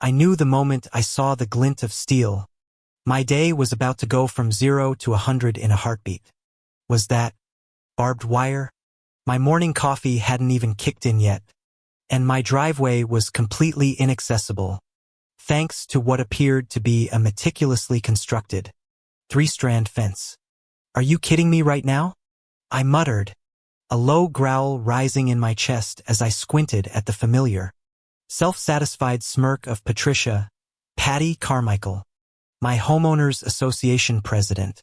I knew the moment I saw the glint of steel. My day was about to go from 0 to 100 in a heartbeat. Was that barbed wire? My morning coffee hadn't even kicked in yet, and my driveway was completely inaccessible, thanks to what appeared to be a meticulously constructed 3-strand fence. Are you kidding me right now? I muttered, a low growl rising in my chest as I squinted at the familiar, self-satisfied smirk of Patricia, Patty Carmichael, my homeowners association president,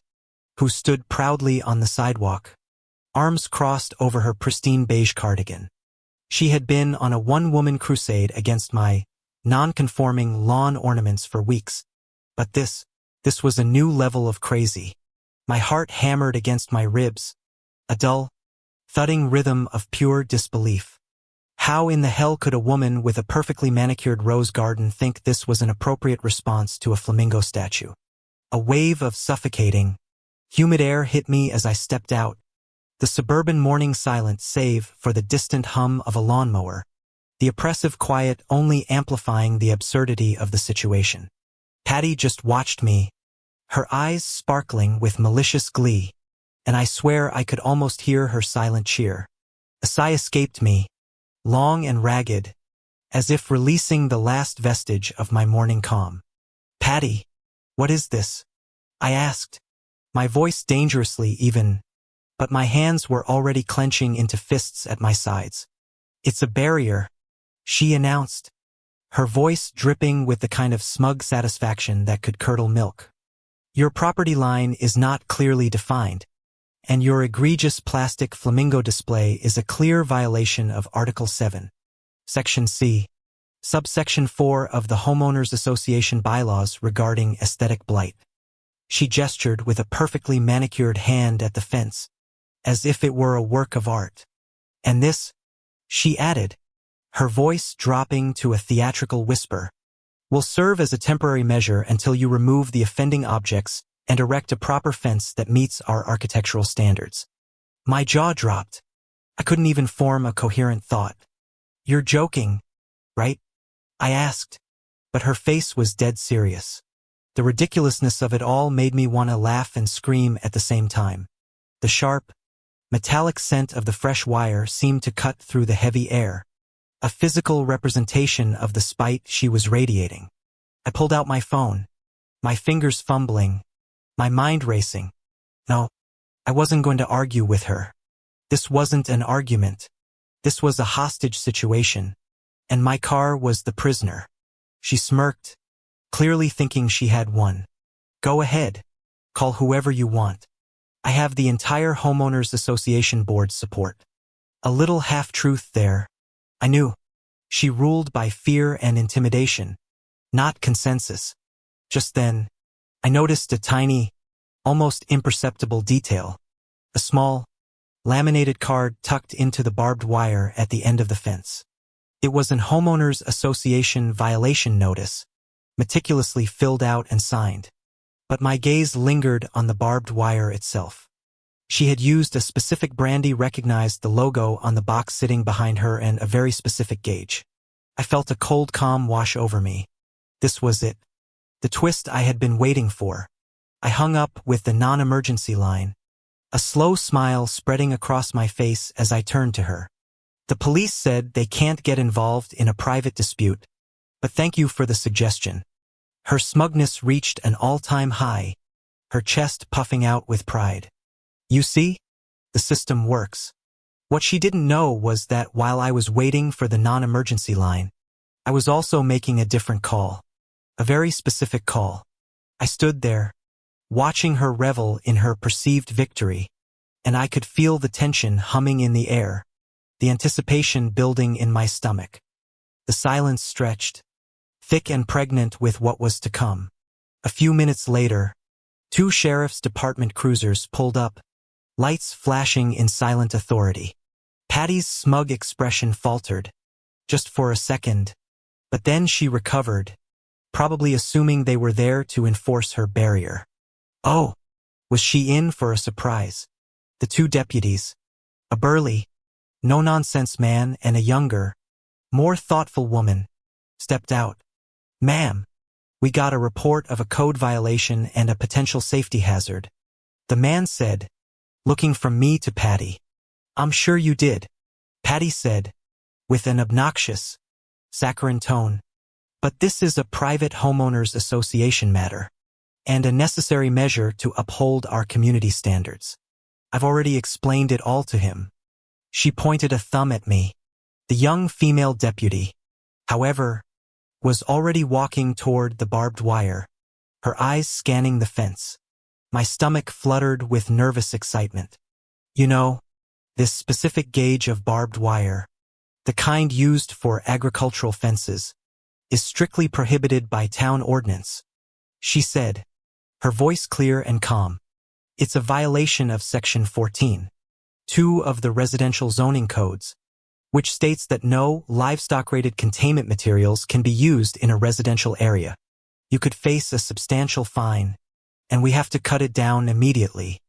who stood proudly on the sidewalk, arms crossed over her pristine beige cardigan. She had been on a one-woman crusade against my non-conforming lawn ornaments for weeks, but this was a new level of crazy. My heart hammered against my ribs, a dull, thudding rhythm of pure disbelief. How in the hell could a woman with a perfectly manicured rose garden think this was an appropriate response to a flamingo statue? A wave of suffocating, humid air hit me as I stepped out, the suburban morning silence save for the distant hum of a lawnmower, the oppressive quiet only amplifying the absurdity of the situation. Patty just watched me, her eyes sparkling with malicious glee, and I swear I could almost hear her silent cheer. A sigh escaped me, long and ragged, as if releasing the last vestige of my morning calm. Patty, what is this? I asked, my voice dangerously even, but my hands were already clenching into fists at my sides. It's a barrier, she announced, her voice dripping with the kind of smug satisfaction that could curdle milk. Your property line is not clearly defined, and your egregious plastic flamingo display is a clear violation of Article 7, Section C, Subsection 4 of the Homeowners Association bylaws regarding aesthetic blight. She gestured with a perfectly manicured hand at the fence, as if it were a work of art. And this, she added, her voice dropping to a theatrical whisper, will serve as a temporary measure until you remove the offending objects and erect a proper fence that meets our architectural standards. My jaw dropped. I couldn't even form a coherent thought. You're joking, right? I asked, but her face was dead serious. The ridiculousness of it all made me want to laugh and scream at the same time. The sharp, metallic scent of the fresh wire seemed to cut through the heavy air, a physical representation of the spite she was radiating. I pulled out my phone, my fingers fumbling, my mind racing. No, I wasn't going to argue with her. This wasn't an argument. This was a hostage situation, and my car was the prisoner. She smirked, clearly thinking she had won. Go ahead. Call whoever you want. I have the entire Homeowners Association board's support. A little half-truth there. I knew. She ruled by fear and intimidation, not consensus. Just then, I noticed a tiny, almost imperceptible detail. A small, laminated card tucked into the barbed wire at the end of the fence. It was an Homeowners Association violation notice, meticulously filled out and signed. But my gaze lingered on the barbed wire itself. She had used a specific brandy, recognized the logo on the box sitting behind her, and a very specific gauge. I felt a cold calm wash over me. This was it. The twist I had been waiting for. I hung up with the non-emergency line, a slow smile spreading across my face as I turned to her. The police said they can't get involved in a private dispute, but thank you for the suggestion. Her smugness reached an all-time high, her chest puffing out with pride. You see? The system works. What she didn't know was that while I was waiting for the non-emergency line, I was also making a different call. A very specific call. I stood there, watching her revel in her perceived victory, and I could feel the tension humming in the air, the anticipation building in my stomach. The silence stretched, thick and pregnant with what was to come. A few minutes later, 2 sheriff's department cruisers pulled up, lights flashing in silent authority. Patty's smug expression faltered, just for a second, but then she recovered, probably assuming they were there to enforce her barrier. Oh, was she in for a surprise? The 2 deputies, a burly, no-nonsense man and a younger, more thoughtful woman, stepped out. "Ma'am, we got a report of a code violation and a potential safety hazard," the man said, looking from me to Patty. "I'm sure you did," Patty said, with an obnoxious, saccharine tone. "But this is a private homeowners association matter, and a necessary measure to uphold our community standards. I've already explained it all to him." She pointed a thumb at me. The young female deputy, however, was already walking toward the barbed wire, her eyes scanning the fence. My stomach fluttered with nervous excitement. You know, this specific gauge of barbed wire, the kind used for agricultural fences, is strictly prohibited by town ordinance, she said, her voice clear and calm. "It's a violation of Section 14(2) of the residential zoning codes, which states that no livestock-rated containment materials can be used in a residential area. You could face a substantial fine, and we have to cut it down immediately."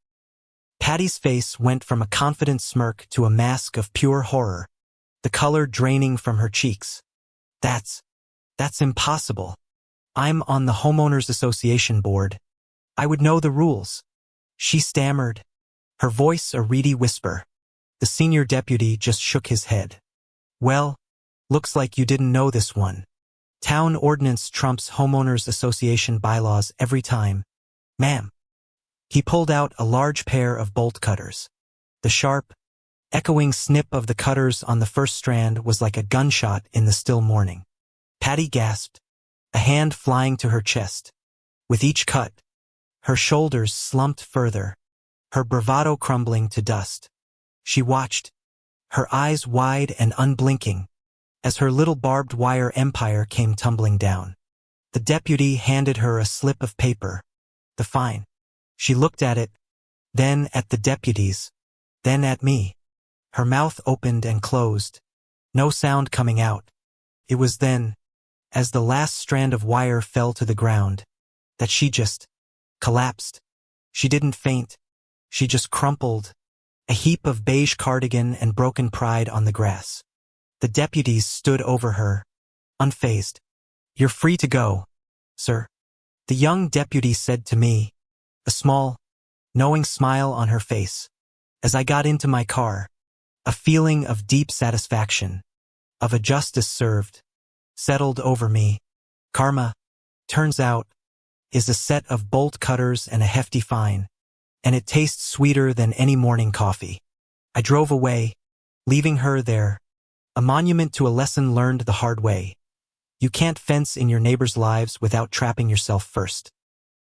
Patty's face went from a confident smirk to a mask of pure horror, the color draining from her cheeks. That's impossible. I'm on the Homeowners Association board. I would know the rules," she stammered, her voice a reedy whisper. The senior deputy just shook his head. "Well, looks like you didn't know this one. Town ordinance trumps Homeowners Association bylaws every time, ma'am." He pulled out a large pair of bolt cutters. The sharp, echoing snip of the cutters on the first strand was like a gunshot in the still morning. Patty gasped, a hand flying to her chest. With each cut, her shoulders slumped further, her bravado crumbling to dust. She watched, her eyes wide and unblinking, as her little barbed wire empire came tumbling down. The deputy handed her a slip of paper, the fine. She looked at it, then at the deputies, then at me. Her mouth opened and closed, no sound coming out. It was then, as the last strand of wire fell to the ground, that she just collapsed. She didn't faint. She just crumpled, a heap of beige cardigan and broken pride on the grass. The deputies stood over her, unfazed. "You're free to go, sir," the young deputy said to me, a small, knowing smile on her face. As I got into my car, a feeling of deep satisfaction, of a justice served, settled over me. Karma, turns out, is a set of bolt cutters and a hefty fine, and it tastes sweeter than any morning coffee. I drove away, leaving her there, a monument to a lesson learned the hard way. You can't fence in your neighbors' lives without trapping yourself first.